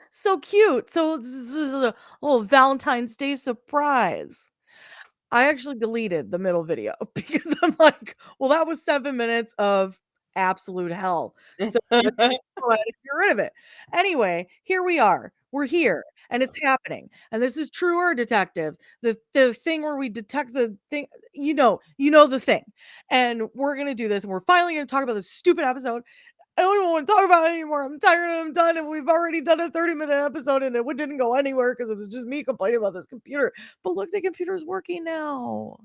So cute. So this is a little Valentine's Day surprise. I actually deleted the middle video because I'm like, well, that was 7 minutes of absolute hell. So let's go ahead and get rid of it. Anyway, here we are. We're here and it's happening. And this is Truer Detectives, the thing where we detect the thing, the thing. And we're gonna do this, and we're finally gonna talk about this stupid episode. I don't even want to talk about it anymore. I'm tired and I'm done. And we've already done a 30-minute episode and it didn't go anywhere because it was just me complaining about this computer. But look, the computer's working now.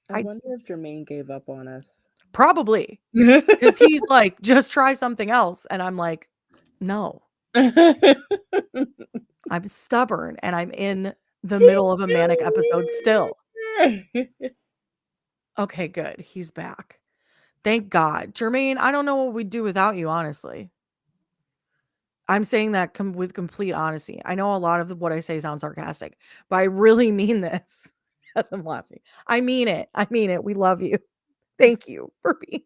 I wonder if Jermaine gave up on us. Probably. Because he's like, just try something else. And I'm like, no. I'm stubborn and I'm in the middle of a manic episode still. Okay, good. He's back. Thank God. Jermaine, I don't know what we'd do without you, honestly. I'm saying that with complete honesty. I know a lot of what I say sounds sarcastic, but I really mean this. As I'm laughing. I mean it. I mean it. We love you. Thank you for being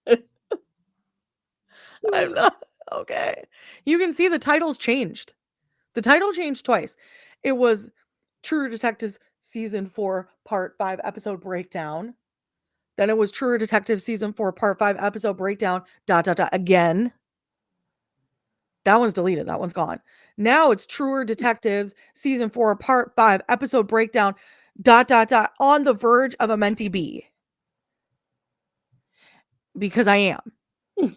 here. I'm not okay. You can see the title's changed. The title changed twice. It was True Detectives Season 4 Part 5 Episode Breakdown. Then it was True Detective Season 4 Part 5 Episode Breakdown ... again. That one's deleted. That one's gone. Now it's Truer Detectives Season 4 Part 5 Episode Breakdown ... on the verge of a Menty B. Because I am. We're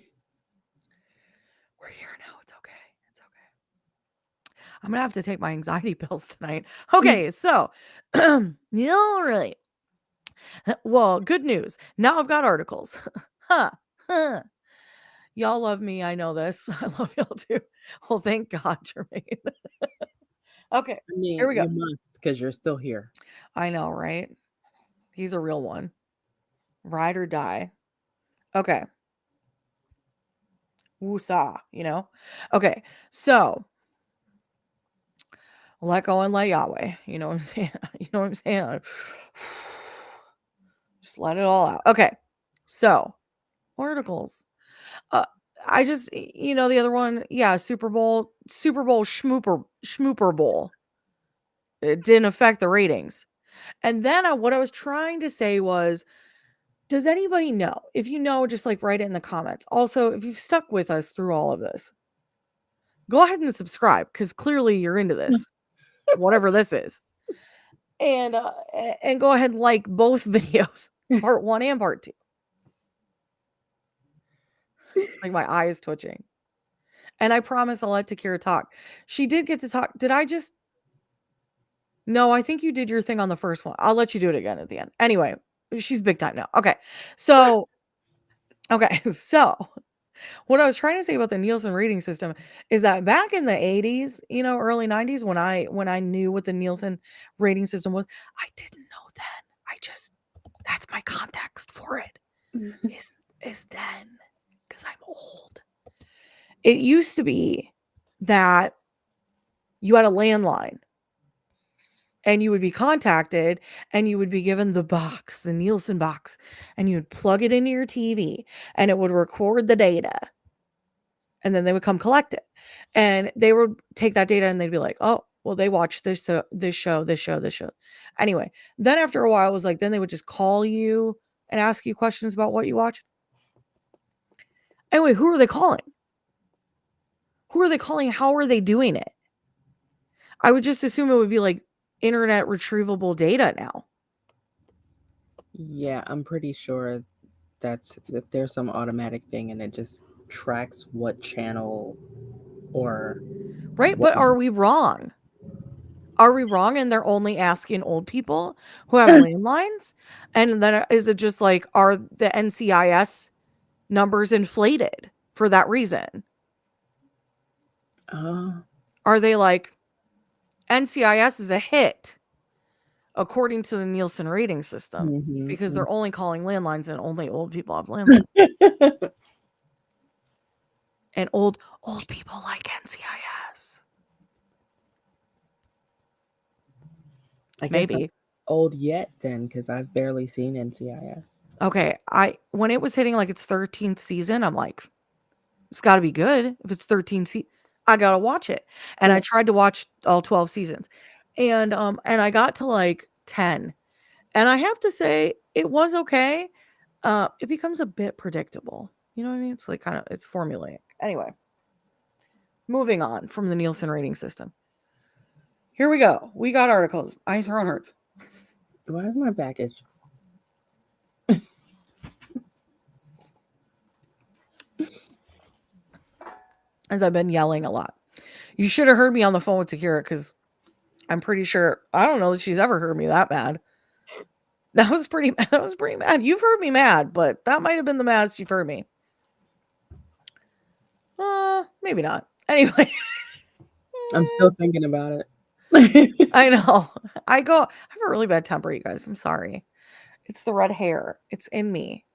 here now. It's okay. It's okay. I'm going to have to take my anxiety pills tonight. Okay, so, all right. Well, good news. Now I've got articles. Y'all love me. I know this. I love y'all too. Well, thank God, Jermaine. Okay, I mean, here we go. you must, because you're still here. I know, right? He's a real one. Ride or die. Okay. Woosah, Okay, so let go and let Yahweh. You know what I'm saying? You know what I'm saying? Just let it all out. Okay, so articles. I just, the other one, yeah, Super Bowl Schmooper Bowl. It didn't affect the ratings. And then what I was trying to say was, does anybody know? If you know, just like write it in the comments. Also, if you've stuck with us through all of this, go ahead and subscribe because clearly you're into this, whatever this is. And go ahead and like both videos, part 1 and part 2. It's like my eye is twitching. And I promise I'll let Takeerah talk. She did get to talk. Did I just? No, I think you did your thing on the first one. I'll let you do it again at the end. Anyway, she's big time now. Okay. So, what I was trying to say about the Nielsen rating system is that back in the 80s, early 90s, when I knew what the Nielsen rating system was, I didn't know then. That's my context for it. Is then, because I'm old. It used to be that you had a landline and you would be contacted and you would be given the box, the Nielsen box, and you would plug it into your TV and it would record the data. And then they would come collect it. And they would take that data and they'd be like, oh, well, they watched this show. Anyway, then after a while, it was like, then they would just call you and ask you questions about what you watched. Anyway, who are they calling? Who are they calling? How are they doing it? I would just assume it would be like internet retrievable data now. Yeah, I'm pretty sure that there's some automatic thing and it just tracks what channel or right. But are we wrong? Are we wrong? And they're only asking old people who have landlines? And then is it just like, are the NCIS numbers inflated for that reason? Are they like, NCIS is a hit according to the Nielsen rating system because they're only calling landlines and only old people have landlines. And old people like NCIS. I guess maybe I'm old yet then, because I've barely seen NCIS. Okay, when it was hitting like its 13th season, I'm like, it's got to be good. If it's 13 I got to watch it. And I Yeah. tried to watch all 12 seasons. And I got to like 10. And I have to say it was okay. It becomes a bit predictable. You know what I mean? It's like kind of it's formulaic. Anyway, moving on from the Nielsen rating system. Here we go. We got articles. My throat hurts. Why is my back itch? As I've been yelling a lot. You should have heard me on the phone with Takeerah because I'm pretty sure I don't know that she's ever heard me that mad. That was pretty mad. You've heard me mad, but that might have been the maddest you've heard me. Maybe not. Anyway, I'm still thinking about it. I know. I have a really bad temper, you guys. I'm sorry. It's the red hair. It's in me.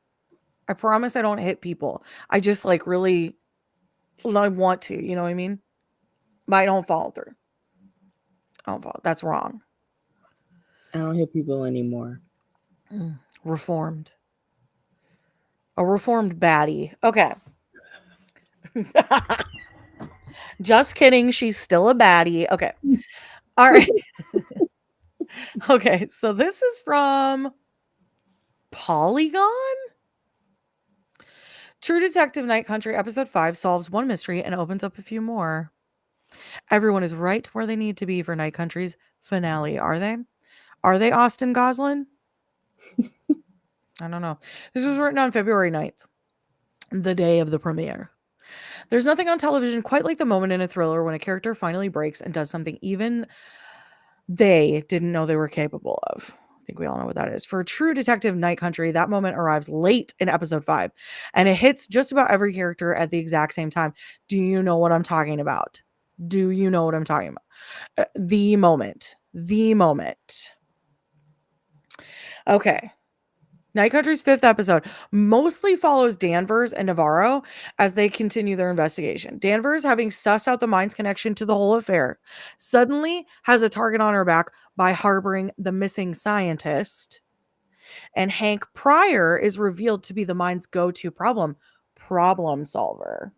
I promise I don't hit people. I just like really I want to, you know what I mean? But I don't follow through. I don't follow. That's wrong. I don't hit people anymore. Reformed. A reformed baddie. Okay. Just kidding. She's still a baddie. Okay. All right. Okay. So this is from Polygon. True Detective Night Country episode 5 solves one mystery and opens up a few more. Everyone is right where they need to be for Night Country's finale, are they? Are they Austin Goslin? I don't know. This was written on February 9th, the day of the premiere. There's nothing on television quite like the moment in a thriller when a character finally breaks and does something even they didn't know they were capable of. I think we all know what that is. For True Detective Night Country, that moment arrives late in episode 5, and it hits just about every character at the exact same time. Do you know what I'm talking about? Do you know what I'm talking about? The moment. The moment. Okay. Night Country's 5th episode mostly follows Danvers and Navarro as they continue their investigation. Danvers, having sussed out the mind's connection to the whole affair, suddenly has a target on her back by harboring the missing scientist. And Hank Pryor is revealed to be the mind's go-to problem solver.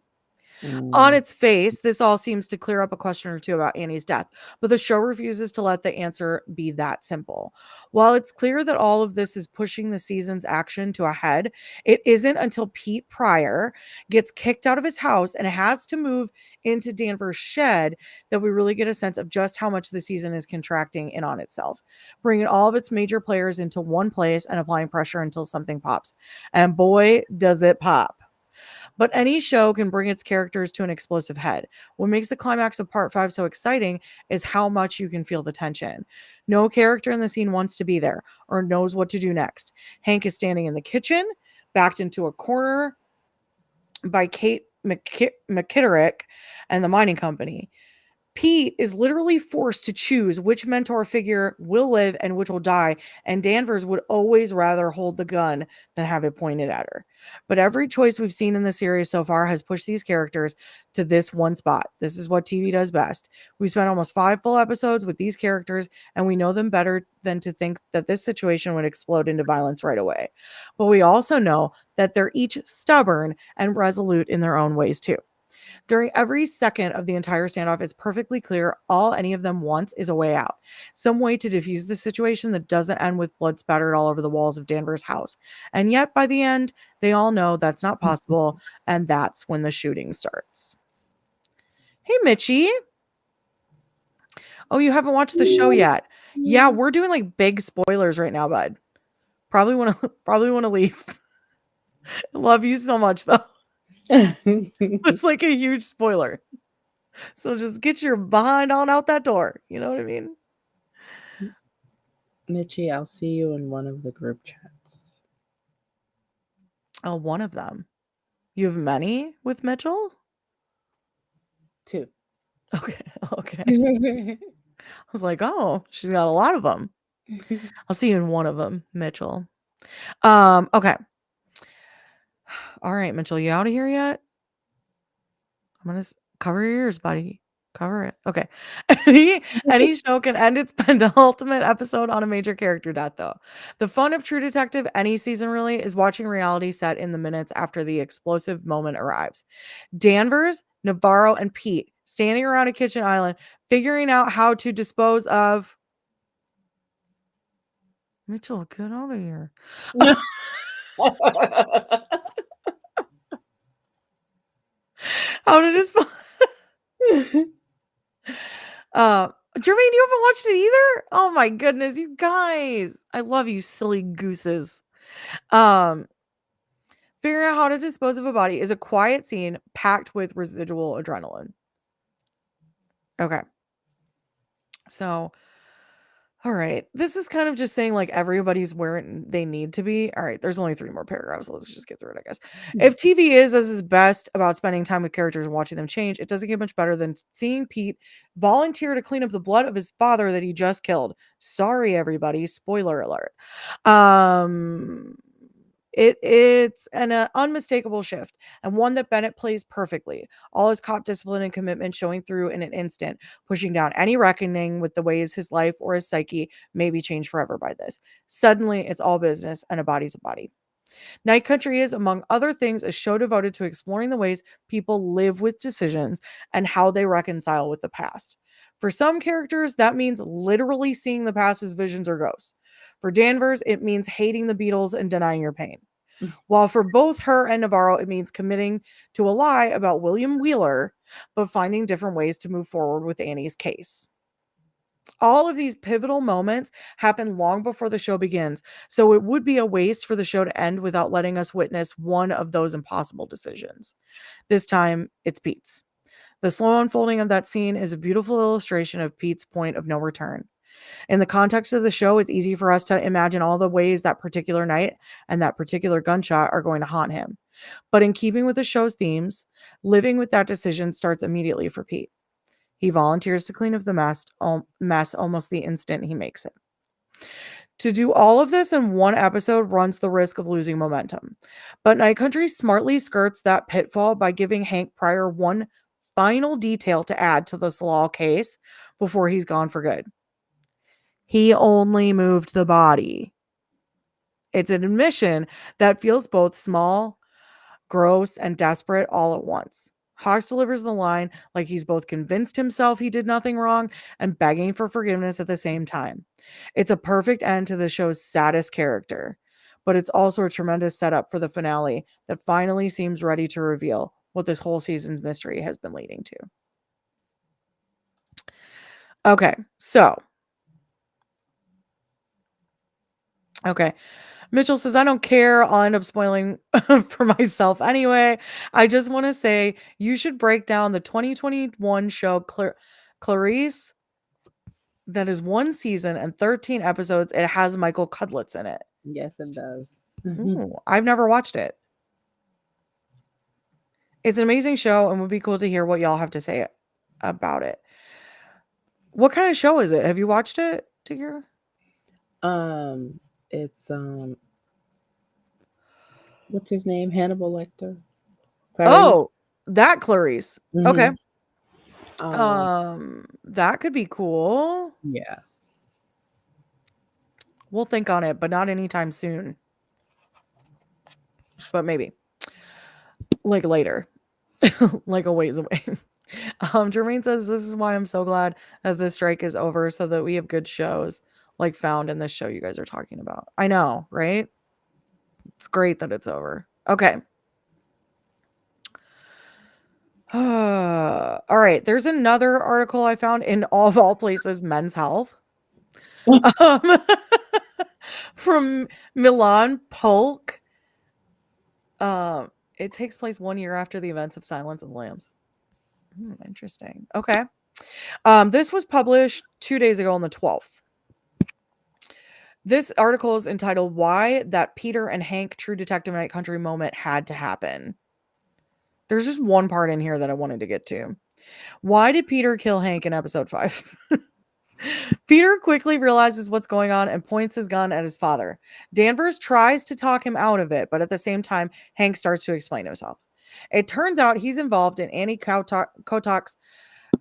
On its face, this all seems to clear up a question or two about Annie's death, but the show refuses to let the answer be that simple. While it's clear that all of this is pushing the season's action to a head, it isn't until Pete Pryor gets kicked out of his house and has to move into Danvers' shed that we really get a sense of just how much the season is contracting in on itself, bringing all of its major players into one place and applying pressure until something pops. And boy, does it pop. But any show can bring its characters to an explosive head. What makes the climax of part 5 so exciting is how much you can feel the tension. No character in the scene wants to be there or knows what to do next. Hank is standing in the kitchen, backed into a corner by Kate McKitterick and the mining company. Pete is literally forced to choose which mentor figure will live and which will die, and Danvers would always rather hold the gun than have it pointed at her. But every choice we've seen in the series so far has pushed these characters to this one spot. This is what TV does best. We spent almost 5 full episodes with these characters, and we know them better than to think that this situation would explode into violence right away. But we also know that they're each stubborn and resolute in their own ways too. During every second of the entire standoff, it's perfectly clear all any of them wants is a way out. Some way to defuse the situation that doesn't end with blood spattered all over the walls of Danvers' house. And yet, by the end, they all know that's not possible, and that's when the shooting starts. Hey, Mitchie. Oh, you haven't watched the show yet. Yeah, we're doing like big spoilers right now, bud. Probably want to leave. Love you so much though. It's like a huge spoiler. So just get your behind on out that door. You know what I mean? Mitchie, I'll see you in one of the group chats. Oh, one of them. You have many with Mitchell? 2. Okay. Okay. I was like, oh, she's got a lot of them. I'll see you in one of them, Mitchell. Okay. All right, Mitchell, you out of here yet? I'm gonna cover your ears, buddy. Cover it. Okay. Any show can end its penultimate episode on a major character death, though. The fun of True Detective any season really is watching reality set in the minutes after the explosive moment arrives. Danvers, Navarro, and Pete standing around a kitchen island, figuring out how to dispose of Mitchell. Get out of here. How to dispose. Jermaine, you haven't watched it either? Oh my goodness, you guys. I love you, silly gooses. Um, Figuring out how to dispose of a body is a quiet scene packed with residual adrenaline. Okay. So, all right. This is kind of just saying like everybody's where they need to be. All right. There's only 3 more paragraphs. So let's just get through it, I guess. If TV is as is best about spending time with characters and watching them change, it doesn't get much better than seeing Pete volunteer to clean up the blood of his father that he just killed. Sorry, everybody. Spoiler alert. Um, it's an unmistakable shift and one that Bennett plays perfectly. All his cop discipline and commitment showing through in an instant, pushing down any reckoning with the ways his life or his psyche may be changed forever by this. Suddenly, it's all business and a body's a body. Night Country is, among other things, a show devoted to exploring the ways people live with decisions and how they reconcile with the past. For some characters, that means literally seeing the past as visions or ghosts. For Danvers, it means hating the Beatles and denying your pain. While for both her and Navarro, it means committing to a lie about William Wheeler, but finding different ways to move forward with Annie's case. All of these pivotal moments happen long before the show begins, so it would be a waste for the show to end without letting us witness one of those impossible decisions. This time, it's Pete's. The slow unfolding of that scene is a beautiful illustration of Pete's point of no return. In the context of the show, it's easy for us to imagine all the ways that particular night and that particular gunshot are going to haunt him. But in keeping with the show's themes, living with that decision starts immediately for Pete. He volunteers to clean up the mess almost the instant he makes it. To do all of this in one episode runs the risk of losing momentum. But Night Country smartly skirts that pitfall by giving Hank Pryor one final detail to add to the Tsalal case before he's gone for good. He only moved the body. It's an admission that feels both small, gross, and desperate all at once. Hawks delivers the line like he's both convinced himself he did nothing wrong and begging for forgiveness at the same time. It's a perfect end to the show's saddest character, but it's also a tremendous setup for the finale that finally seems ready to reveal what this whole season's mystery has been leading to. Okay, so. Okay. Mitchell says, I don't care. I'll end up spoiling for myself anyway. I just want to say you should break down the 2021 show Clarice. That is 1 season and 13 episodes. It has Michael Cudlitz in it. Yes, it does. Ooh, I've never watched it. It's an amazing show and would be cool to hear what y'all have to say about it. What kind of show is it? Have you watched it, Takeerah? It's what's his name? Hannibal Lecter. Clarice? Oh, that Clarice. Mm-hmm. Okay. That could be cool. Yeah. We'll think on it, but not anytime soon. But maybe. Like later. Like a ways away. Jermaine says, this is why I'm so glad that the strike is over so that we have good shows like found in this show you guys are talking about. I know, right? It's great that it's over. Okay. All right. There's another article I found in all places, Men's Health. From Milan Polk. It takes place 1 year after the events of Silence of the Lambs. Interesting. Okay. This was published 2 days ago on the 12th. This article is entitled Why That Peter and Hank True Detective Night Country Moment Had to Happen. There's just one part in here that I wanted to get to. Why did Peter kill Hank in episode 5? Peter quickly realizes what's going on and points his gun at his father. Danvers tries to talk him out of it, but at the same time, Hank starts to explain himself. It turns out he's involved in Annie Kotak's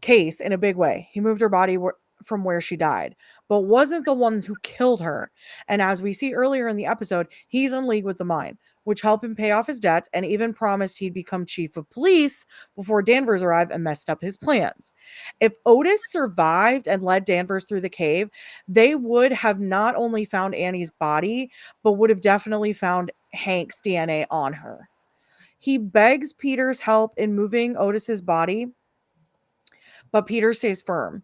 case in a big way. He moved her body from where she died, but wasn't the one who killed her. And as we see earlier in the episode, he's in league with the mine, which helped him pay off his debts and even promised he'd become chief of police before Danvers arrived and messed up his plans. If Otis survived and led Danvers through the cave, they would have not only found Annie's body, but would have definitely found Hank's DNA on her. He begs Peter's help in moving Otis's body, but Peter stays firm.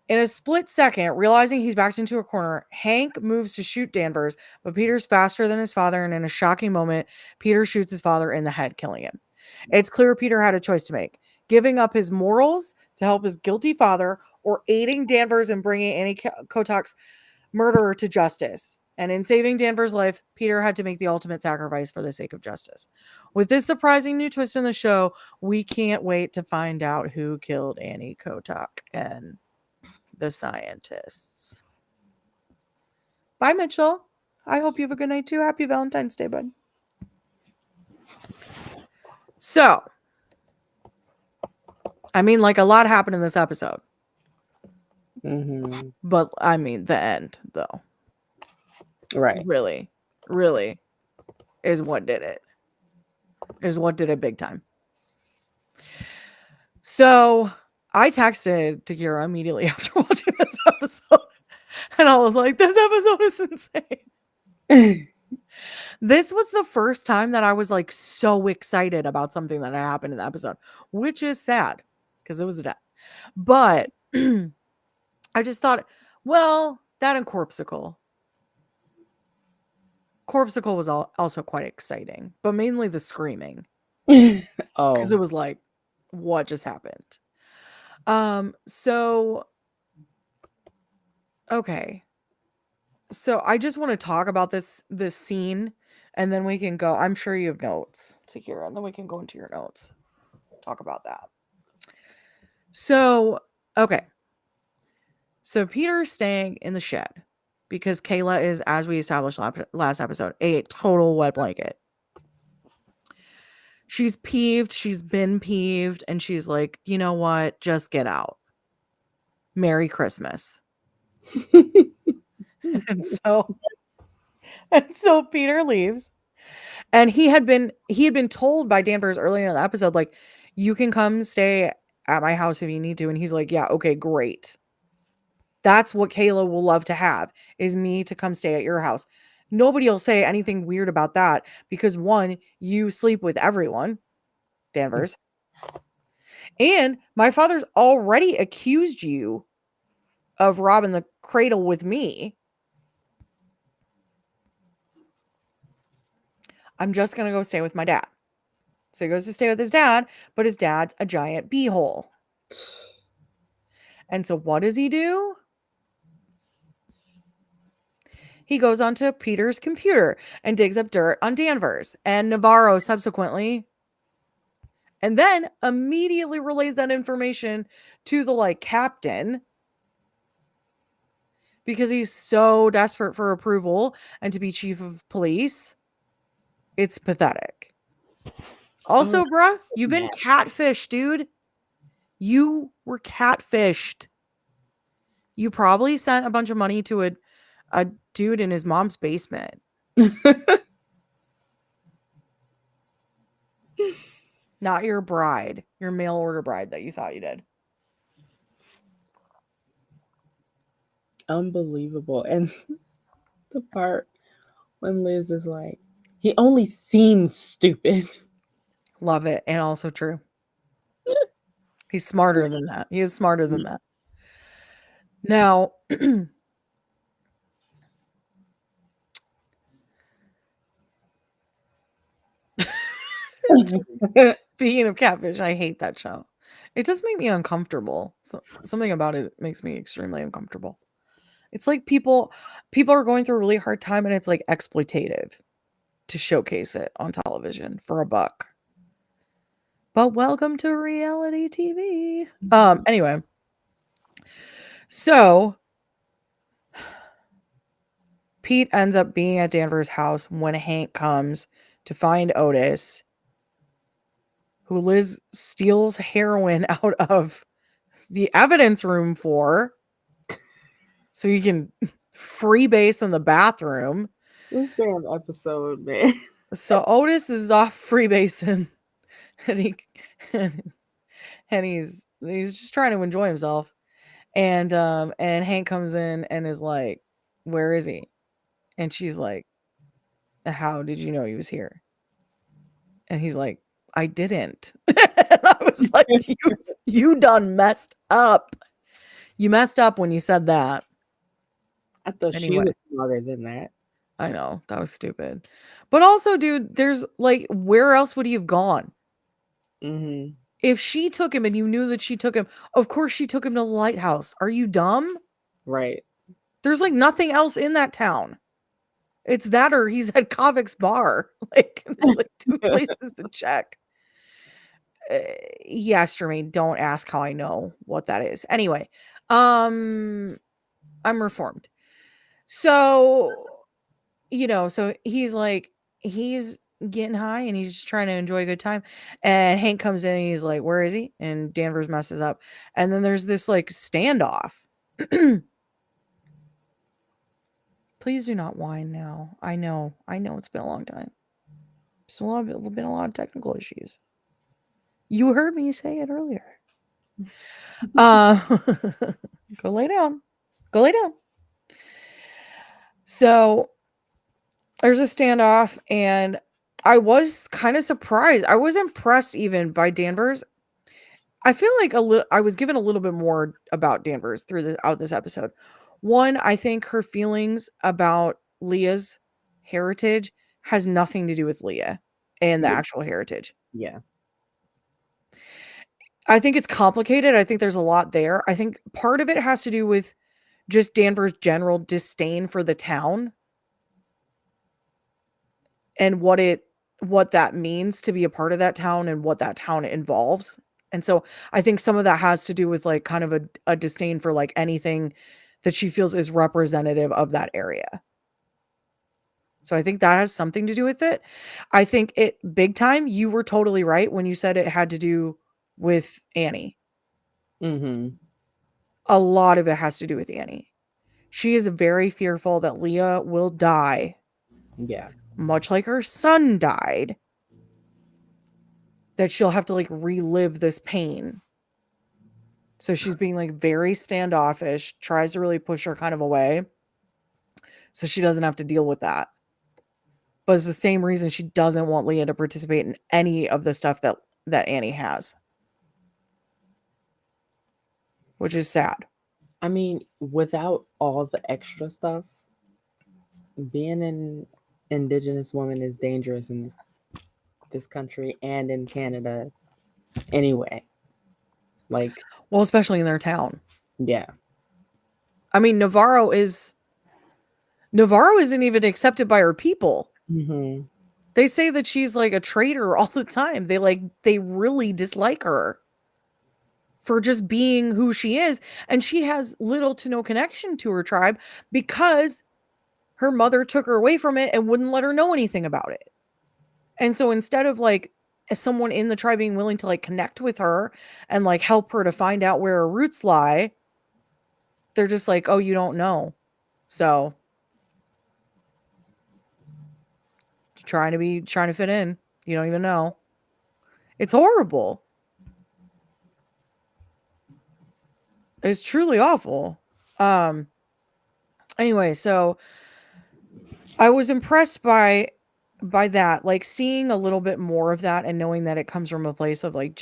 In a split second, realizing he's backed into a corner, Hank moves to shoot Danvers, but Peter's faster than his father, and in a shocking moment, Peter shoots his father in the head, killing him. It's clear Peter had a choice to make: giving up his morals to help his guilty father, or aiding Danvers in bringing Annie Kotok's murderer to justice. And in saving Danvers' life, Peter had to make the ultimate sacrifice for the sake of justice. With this surprising new twist in the show, we can't wait to find out who killed Annie Kotok and the scientists. Bye, Mitchell. I hope you have a good night too. Happy Valentine's Day, bud. So, I mean, like, a lot happened in this episode. Mm-hmm. But, I mean, the end, though. Right. Really, really is what did it. Is what did it big time. So, I texted Takeerah immediately after watching this episode. And I was like, this episode is insane. This was the first time that I was like so excited about something that happened in the episode, which is sad because it was a death. But I just thought, well, that and Corpsicle. Corpsicle was also quite exciting, but mainly the screaming. Because it was like, what just happened? So, okay. So I just want to talk about this scene, and then we can go. I'm sure you have notes, Takeerah, and then we can go into your notes. Talk about that. So, okay. So Peter's staying in the shed because Kayla is, as we established last episode, a total wet blanket. She's peeved. She's been peeved. And she's like, you know what? Just get out. Merry Christmas. and so Peter leaves. And he had been told by Danvers earlier in the episode, like, you can come stay at my house if you need to. And he's like, yeah, okay, great. That's what Kayla will love to have, is me to come stay at your house. Nobody will say anything weird about that because, one, you sleep with everyone, Danvers. And my father's already accused you of robbing the cradle with me. I'm just going to go stay with my dad. So he goes to stay with his dad, but his dad's a giant beehole. And so what does he do? He goes onto Peter's computer and digs up dirt on Danvers and Navarro subsequently. And then immediately relays that information to the captain because he's so desperate for approval and to be chief of police. It's pathetic. Also, bruh, you've been catfished, dude. You were catfished. You probably sent a bunch of money to a dude in his mom's basement. Not your bride, your mail order bride that you thought you did. Unbelievable. And the part when Liz is like, he only seems stupid. Love it. And also true. He's smarter than that. He is smarter than that. Now, speaking of catfish, I hate that show. It does make me uncomfortable. Something about it makes me extremely uncomfortable. It's like people are going through a really hard time, and it's like exploitative to showcase it on television for a buck. But welcome to reality TV. Anyway, so Pete ends up being at Danvers' house when Hank comes to find Otis, who Liz steals heroin out of the evidence room for so you can freebase in the bathroom. This damn episode, man. So Otis is off freebasing and he's just trying to enjoy himself. And Hank comes in and is like, "Where is he?" And she's like, "How did you know he was here?" And he's like, "I didn't." And I was like, you done messed up. You messed up when you said that. I thought she Anyway, was smarter than that. I know that was stupid. But also, dude, there's like, where else would he have gone? Mm-hmm. If she took him and you knew that she took him, of course she took him to the lighthouse. Are you dumb? Right. There's like nothing else in that town. It's that or he's at Kavik's bar. Like, there's like two places to check. Yes, Jermaine, don't ask how I know what that is. Anyway, I'm reformed. So, so he's getting high and he's just trying to enjoy a good time. And Hank comes in and he's like, "Where is he?" And Danvers messes up. And then there's this like standoff. Please do not whine now. I know it's been a long time. There's been a lot of technical issues. You heard me say it earlier. Uh, go lay down. Go lay down. So there's a standoff, and I was kind of surprised. I was impressed even by Danvers. I feel like I was given a little bit more about Danvers throughout this episode. One, I think her feelings about Leah's heritage has nothing to do with Leah and the Yeah. actual heritage. Yeah. I think it's complicated. I think there's a lot there. I think part of it has to do with just Danvers' general disdain for the town and what that means to be a part of that town and what that town involves. And so I think some of that has to do with like kind of a disdain for like anything that she feels is representative of that area. So I think that has something to do with it. I think it big time, you were totally right when you said it had to do with Annie. Mm-hmm. A lot of it has to do with Annie. She is very fearful that Leah will die, Yeah. much like her son died, that she'll have to like relive this pain. So she's being like very standoffish, tries to really push her kind of away so she doesn't have to deal with that. But it's the same reason she doesn't want Leah to participate in any of the stuff that Annie has, which is sad. I mean, without all the extra stuff, being an indigenous woman is dangerous in this country and in Canada anyway. Like, Well, especially in their town. yeah. I mean, Navarro isn't even accepted by her people. Mm-hmm. They say that she's like a traitor all the time. They really dislike her for just being who she is. And she has little to no connection to her tribe because her mother took her away from it and wouldn't let her know anything about it. And so instead of like as someone in the tribe being willing to like connect with her and like help her to find out where her roots lie, they're just like, "Oh, you don't know." So trying to fit in. You don't even know. It's horrible. It's truly awful. Um anyway, so I was impressed by that, like seeing a little bit more of that and knowing that it comes from a place of like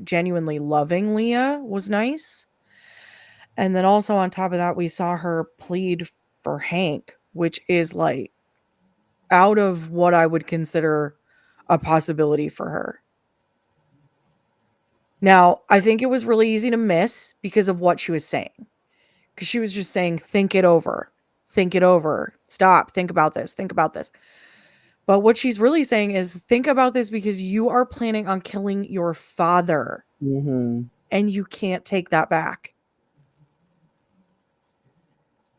genuinely loving Leah was nice. And then also on top of that, we saw her plead for Hank, which is like out of what I would consider a possibility for her. Now, I think it was really easy to miss because of what she was saying. Because she was just saying, think it over. Think it over. Stop. Think about this. Think about this. But what she's really saying is, think about this because you are planning on killing your father. Mm-hmm. And you can't take that back.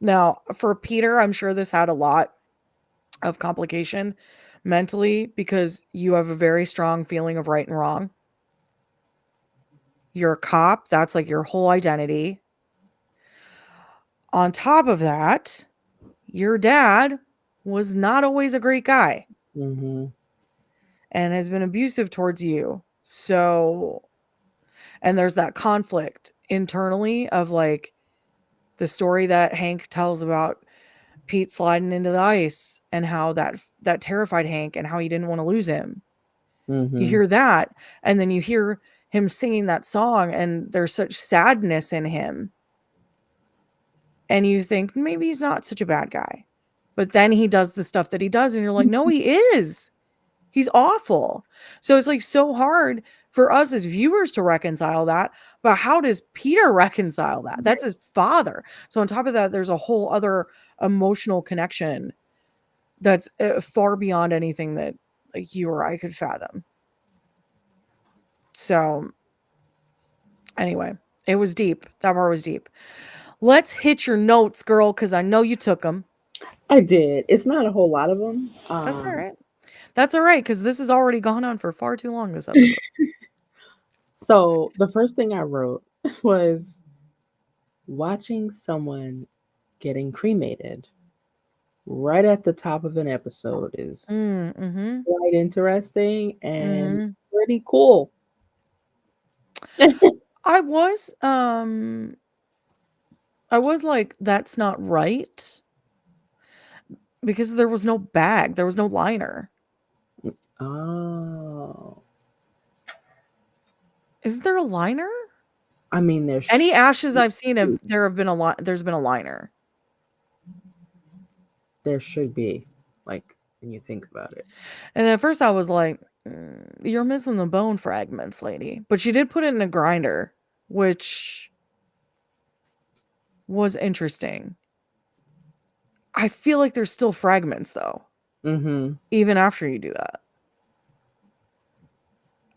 Now, for Peter, I'm sure this had a lot of complication mentally because you have a very strong feeling of right and wrong. You're a cop. That's like your whole identity. On top of that, your dad was not always a great guy Mm-hmm. and has been abusive towards you. So, and there's that conflict internally of like the story that Hank tells about Pete sliding into the ice and how that terrified Hank and how he didn't want to lose him. You Mm-hmm. hear that, and then you hear him singing that song, and there's such sadness in him. And you think maybe he's not such a bad guy. But then he does the stuff that he does, and you're like, no, he is. He's awful. So it's like so hard for us as viewers to reconcile that. But how does Peter reconcile that? That's his father. So on top of that, there's a whole other emotional connection that's far beyond anything that like you or I could fathom. So anyway, it was deep. That part was deep. Let's hit your notes, girl, because I know you took them. I did. It's not a whole lot of them. That's all right. That's all right, because this has already gone on for far too long this episode. So the first thing I wrote was watching someone getting cremated right at the top of an episode is Mm-hmm. quite interesting and Mm-hmm. pretty cool. I was like, that's not right. Because there was no bag. There was no liner. Oh, Isn't there a liner? I mean, Any ashes I've seen there's been a liner. there should be, like, when you think about it. And at first I was like, you're missing the bone fragments, lady. But she did put it in a grinder, which was interesting. I feel like there's still fragments though, Mm-hmm. even after you do that.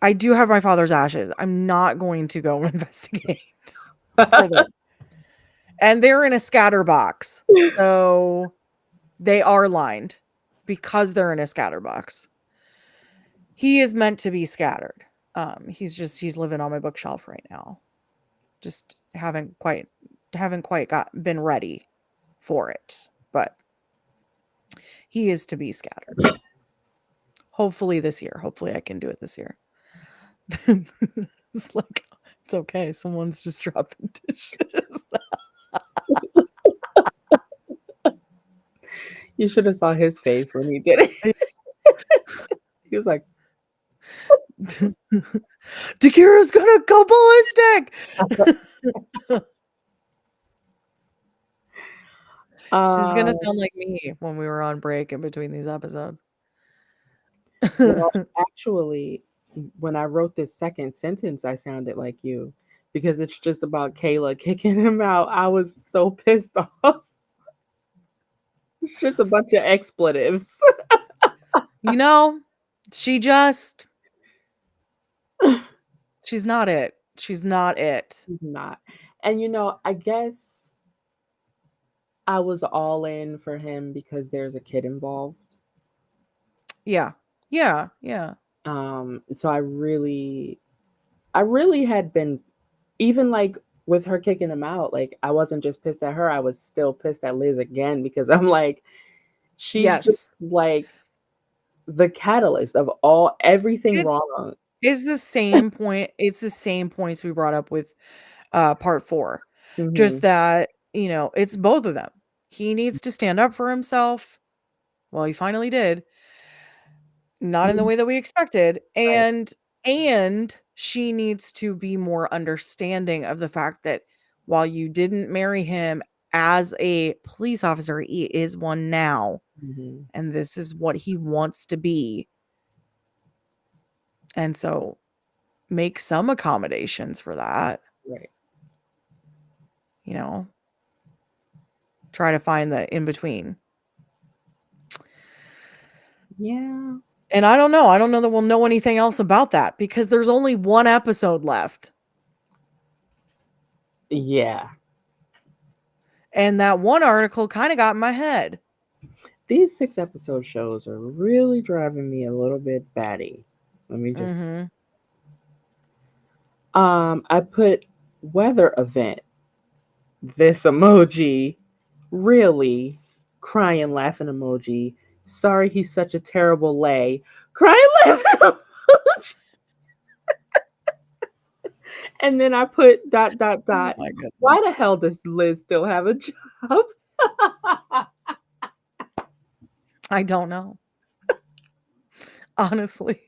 I do have my father's ashes. I'm not going to go investigate for this. And they're in a scatter box. So they are lined because they're in a scatter box. He is meant to be scattered. He's living on my bookshelf right now. Just haven't quite been ready for it. But he is to be scattered. Hopefully this year. Hopefully I can do it this year. It's like it's okay. Someone's just dropping dishes. You should have saw his face when he did it. He was like, Takeerah's gonna go ballistic. She's gonna sound like me when we were on break in between these episodes. well, actually, when I wrote this second sentence, I sounded like you because it's just about Kayla kicking him out. I was so pissed off. It's just a bunch of expletives. You know, she's not it. She's not it. He's not. And I guess I was all in for him because there's a kid involved. Yeah. Yeah. Yeah. So I really had been, even like with her kicking him out, like I wasn't just pissed at her, I was still pissed at Liz again because I'm like, she's just like the catalyst of everything wrong. It's the same point. It's the same points we brought up with part 4. Mm-hmm. Just that, it's both of them. He needs to stand up for himself. Well, he finally did. Not in the way that we expected. And she needs to be more understanding of the fact that while you didn't marry him as a police officer, he is one now. Mm-hmm. And this is what he wants to be. And so make some accommodations for that. Right. Try to find the in between. Yeah. And I don't know. I don't know that we'll know anything else about that because there's only one episode left. Yeah. And that one article kind of got in my head. These 6-episode shows are really driving me a little bit batty. Let me just. I put weather event. This emoji, really, crying, laughing emoji. Sorry, he's such a terrible lay. Crying, laughing. And then I put dot dot Oh dot. my Why goodness. the hell does Liz still have a job? I don't know. Honestly.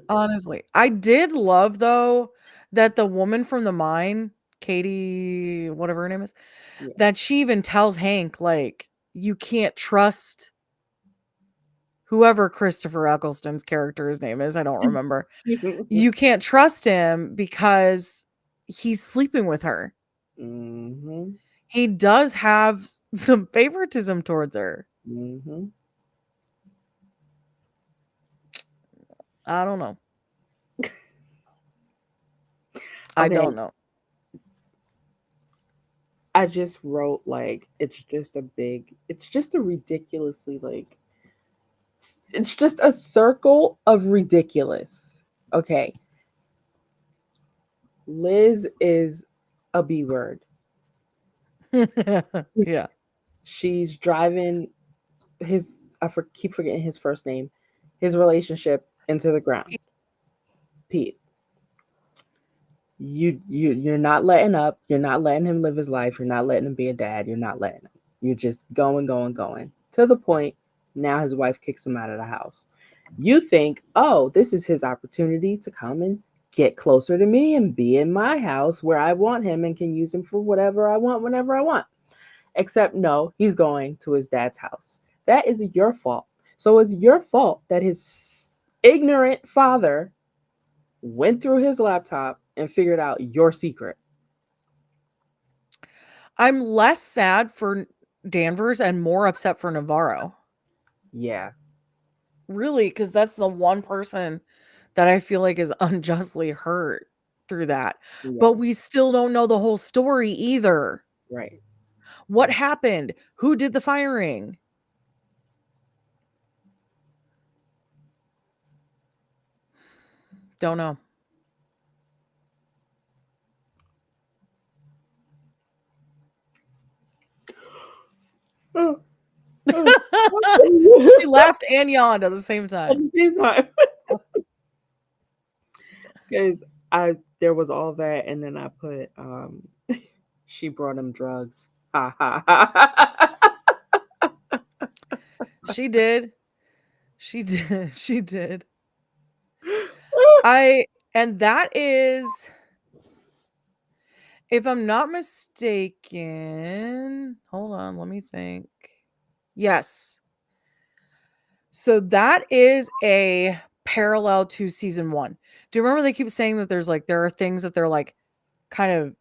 Honestly. I did love though that the woman from the mine, Katie, whatever her name is, Yeah. that she even tells Hank, like, you can't trust whoever Christopher Eccleston's character's name is. I don't remember. You can't trust him because he's sleeping with her. Hmm. He does have some favoritism towards her. Hmm. I don't know. I don't Okay, know. I just wrote like it's just a ridiculously like it's just a circle of ridiculous. Okay, Liz is a B word. Yeah. She's driving keep forgetting his first name, his relationship into the ground. Pete, you're not letting up. You're not letting him live his life. You're not letting him be a dad. You're not letting him. You're just going, going, going to the point. Now his wife kicks him out of the house. You think, oh, this is his opportunity to come and get closer to me and be in my house where I want him and can use him for whatever I want whenever I want. Except no, he's going to his dad's house. That is your fault. So it's your fault that his ignorant father went through his laptop and figured out your secret. I'm less sad for Danvers and more upset for Navarro. Yeah. Really, because that's the one person that I feel like is unjustly hurt through that. But Yeah. we still don't know the whole story either. Right. What happened? Who did the firing? Don't know. Oh, oh. She laughed and yawned at the same At time. the same time, because I there was all that, and then I put she brought him drugs. Ha ha ha. She did. She did. She did. I and that is, if I'm not mistaken, hold on, let me think. Yes. So that is a parallel to season 1. Do you remember they keep saying that there are things that they're like kind of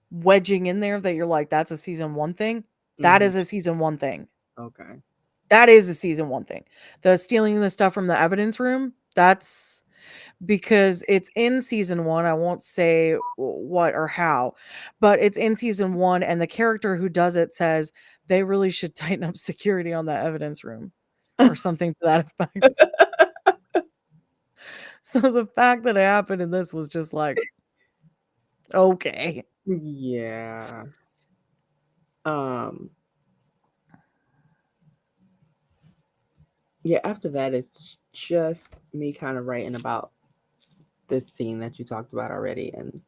wedging in there that you're like, that's a season 1 thing? That Mhm. is a season 1 thing. Okay. That is a season 1 thing. The stealing the stuff from the evidence room, that's because it's in season 1. I won't say what or how, but it's in season 1 and the character who does it says they really should tighten up security on that evidence room or something to that effect. So the fact that it happened in this was just like, okay. Yeah. Um. Yeah. After that, it's just me kind of writing about this scene that you talked about already, and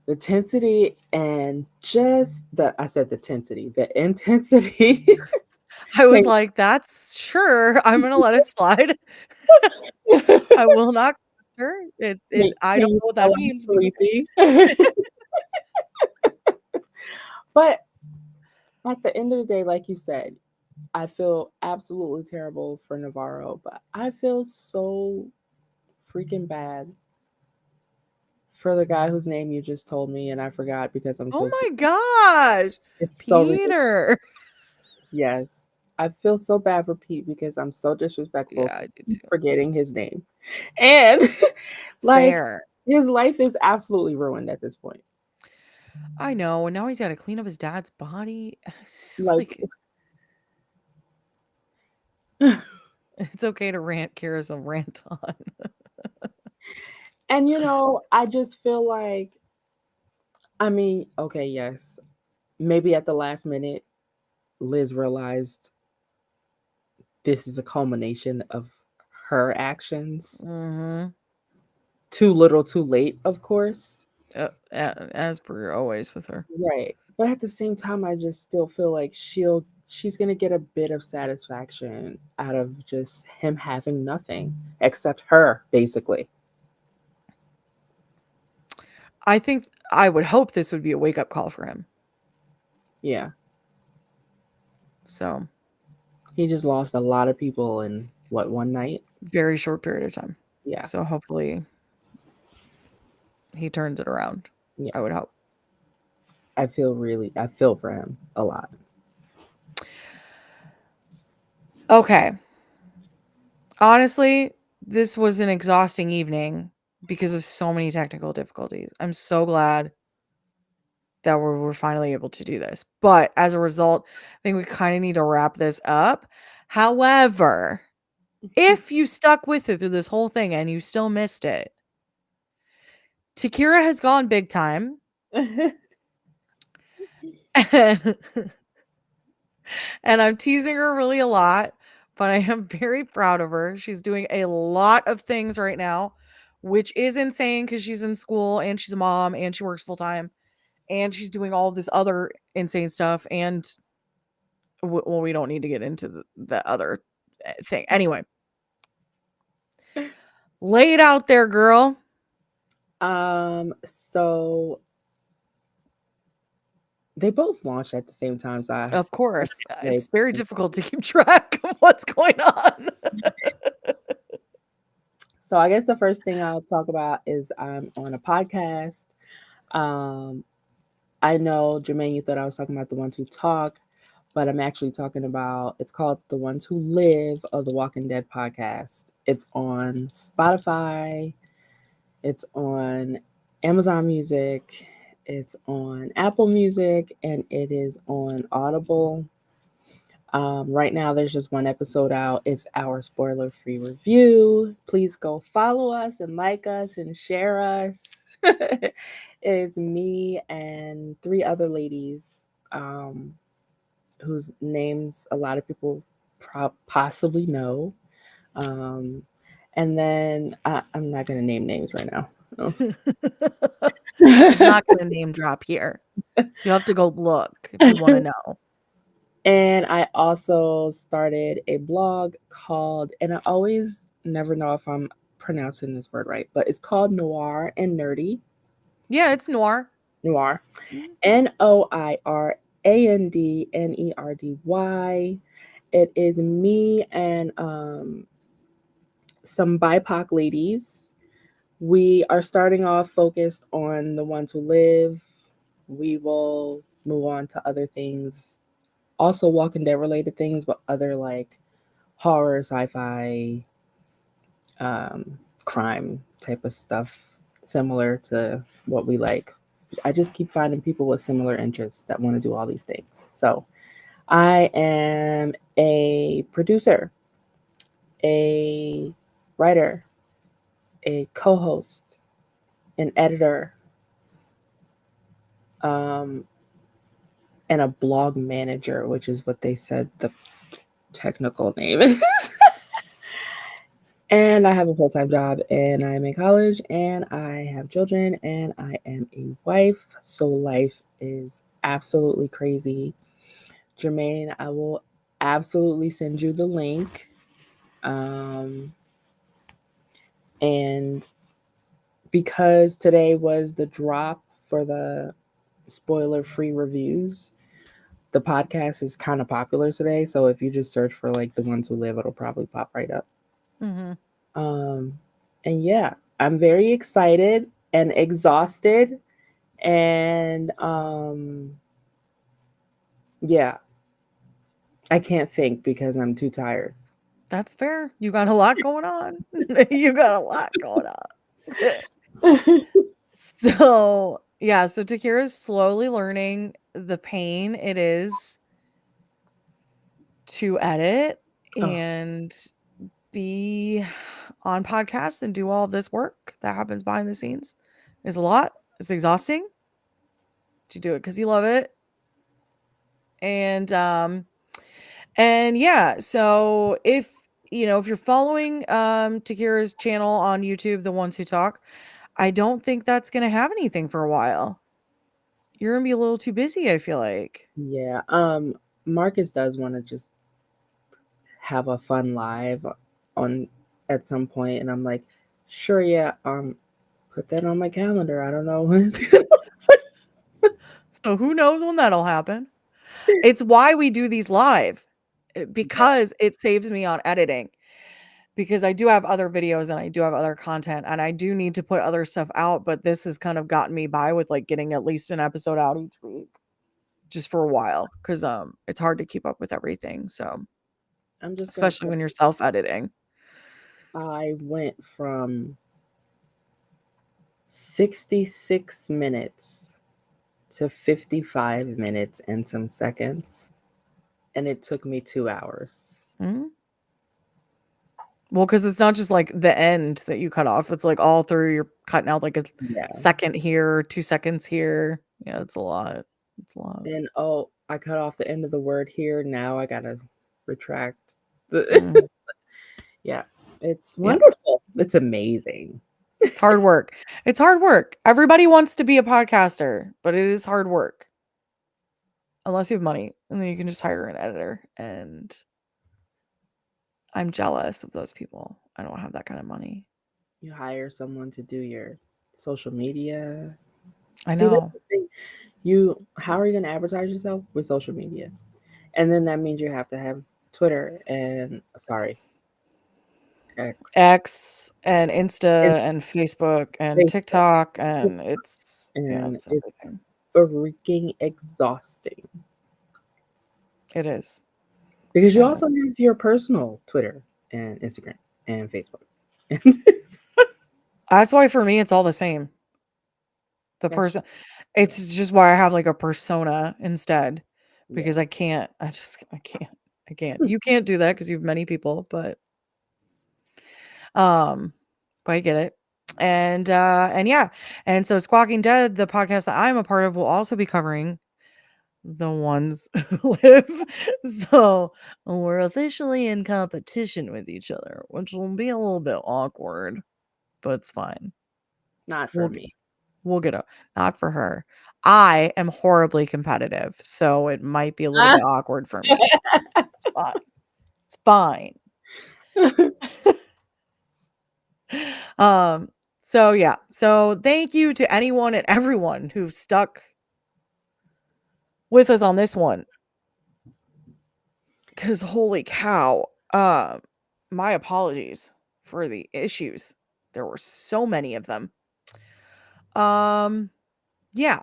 the tensity, and just the I said the tensity, the intensity. I was like, that's sure. I'm gonna let it slide. I will not sure. I Can don't you know what tell that I'm means. sleepy? But at the end of the day, like you said, I feel absolutely terrible for Navarro, but I feel so freaking bad for the guy whose name you just told me and I forgot because I'm Oh so my gosh. it's so ridiculous. Peter. Yes. I feel so bad for Pete because I'm so disrespectful Yeah, to I do keep too. forgetting his name. And like Fair. his life is absolutely ruined at this point. I know, and now he's gotta clean up his dad's body. It's just Like like, it's okay to rant, Kira, so rant on. And I just feel like, I mean, okay, yes, maybe at the last minute, Liz realized this is a culmination of her actions. Mm-hmm. Too little, too late, of course. As per always with her. Right. But at the same time, I just still feel like she's gonna get a bit of satisfaction out of just him having nothing except her, basically. I think I would hope this would be a wake up call for him. Yeah. So, He just lost a lot of people in what, one night? very short period of time. Yeah. So, hopefully, he turns it around. Yeah. I would hope. I feel for him a lot. Okay. Honestly, this was an exhausting evening because of so many technical difficulties. I'm so glad that we're finally able to do this. But as a result, I think we kind of need to wrap this up. However, if you stuck with it through this whole thing and you still missed it, Takeerah has gone big time. And, and I'm teasing her really a lot, but I am very proud of her. She's doing a lot of things right now, which is insane because she's in school and she's a mom and she works full time and she's doing all this other insane stuff. And well, we don't need to get into the other thing. Anyway, lay it out there, girl. So they both launched at the same time, so Of course, made it's very difficult to keep track of what's going on. so I guess the first thing I'll talk about is I'm on a podcast. Um, I know, Jermaine, you thought I was talking about the ones who talk, but I'm actually talking about, it's called The Ones Who Live of the Walking Dead podcast. It's on Spotify, it's on Amazon Music, it's on Apple Music, and it is on Audible. Right now, there's just one episode out. It's our spoiler free review. Please go follow us and like us and share us. It's me and three other ladies whose names a lot of people possibly know. Um, and then I'm not going to name names right now. She's not going to name drop here. You have to go look if you want to know. And I also started a blog called, and I always never know if I'm pronouncing this word right, but it's called Noir and Nerdy. Yeah, it's noir. Noir. Mhm. NOIRANDNERDY. It is me and some BIPOC ladies. We are starting off focused on the ones who live. We will move on to other things, also Walking Dead related things, but other like horror, sci-fi, crime type of stuff, similar to what we like. I just keep finding people with similar interests that want to do all these things. So I am a producer, a writer, a co-host, an editor, um, and a blog manager, which is what they said the technical name is. And I have a full time job, and I'm in college, and I have children, and I am a wife. So life is absolutely crazy. Jermaine, I will absolutely send you the link. Um, and because today was the drop for the spoiler free reviews, the podcast is kind of popular today. So if you just search for like the ones who live, it'll probably pop right up. Mm-hmm. Um, and yeah, I'm very excited and exhausted. And yeah, I can't think because I'm too tired. That's fair. You got a lot going on. You got a lot going on. So, yeah, so Takira's slowly learning the pain it is to edit Oh, and be on podcasts and do all of this work that happens behind the scenes is a lot. It's exhausting. But you do it because you love it. And yeah, so if you're following Takeerah's channel on YouTube, The Ones Who Talk, I don't think that's gonna have anything for a while. You're gonna be a little too busy, I feel like. Yeah. Marcus does want to just have a fun live on at some point, and I'm like, sure, yeah. Put that on my calendar. I don't know when it's gonna. So who knows when that'll happen? It's why we do these live, Yeah, because it saves me on editing. Because I do have other videos and I do have other content and I do need to put other stuff out, but this has kind of gotten me by with like getting at least an episode out each week just for a while because it's hard to keep up with everything. So I'm just gonna especially say when you're self-editing. I went from 66 minutes to 55 minutes and some seconds, and it took me 2 hours. Mhm. Well, because it's not just like the end that you cut off. It's like all through you're cutting out like a Yeah. second here, 2 seconds here. Yeah, it's a lot. It's a lot. Then, oh, I cut off the end of the word here. Now I gotta retract the. Mhm. Yeah, it's Yeah. wonderful. It's amazing. It's hard work. It's hard work. Everybody wants to be a podcaster, but it is hard work. Unless you have money, and then you can just hire an editor, and I'm jealous of those people. I don't have that kind of money. You hire someone to do your social media. I See, that's know. the thing. How are you gonna advertise yourself with social media? And then that means you have to have Twitter and sorry, X, X and Insta Inst- and Facebook and Facebook, TikTok, and it's yeah, and it's it's everything. freaking exhausting It is. because you It also is. have your personal Twitter and Instagram and Facebook. That's why for me it's all the same. The That's person yeah, it's just why I have like a persona instead yeah. because I can't. I can't. You can't do that because you have many people, um but I get it. And yeah. And so Squawking Dead, the podcast that I'm a part of, will also be covering the ones who live. So we're officially in competition with each other, which will be a little bit awkward, but it's fine. Not for We'll me. we'll get a not for her. I am horribly competitive, so it might be a little bit awkward for me. It's fine. It's fine. Um, so yeah. So thank you to anyone and everyone who stuck with us on this one. Cause holy cow. My apologies for the issues. There were so many of them. Um, yeah.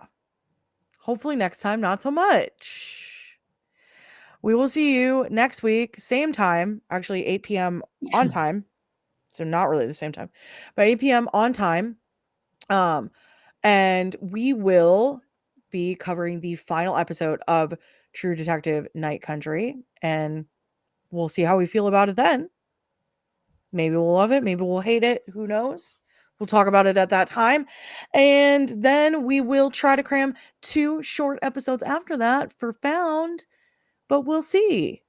Hopefully next time not so much. We will see you next week, same time, actually 8 p.m. on time. So not really the same time, but 8 p.m. on time. Um, and we will be covering the final episode of True Detective Night Country, and we'll see how we feel about it then. Maybe we'll love it, maybe we'll hate it, who knows? We'll talk about it at that time. And then we will try to cram 2 short episodes after that for Found, but we'll see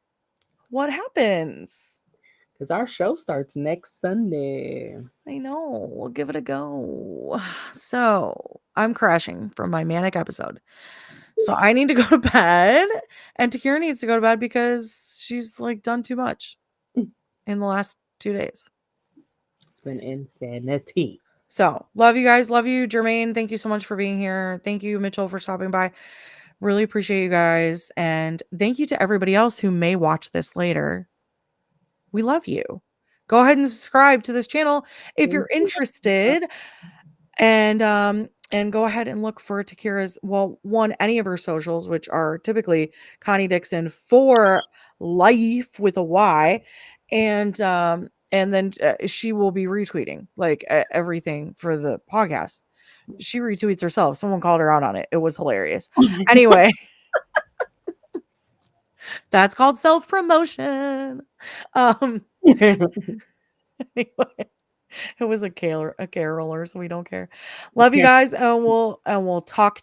what happens. Because our show starts next Sunday. I know. We'll give it a go. So I'm crashing from my manic episode. So I need to go to bed, and Takira needs to go to bed because she's like done too much in the last 2 days. It's been insanity. So love you guys. Love you, Jermaine. Thank you so much for being here. Thank you, Mitchell, for stopping by. Really appreciate you guys. And thank you to everybody else who may watch this later. We love you. Go ahead and subscribe to this channel if you're interested. And go ahead and look for Takeerah's, well, any of her socials, which are typically Connie Dixon for life with a Y. And then she will be retweeting like everything for the podcast. She retweets herself. Someone called her out on it. It was hilarious. Anyway, that's called self promotion. Um, anyway. It was a caroler, so we don't care. Love you guys, and we'll talk to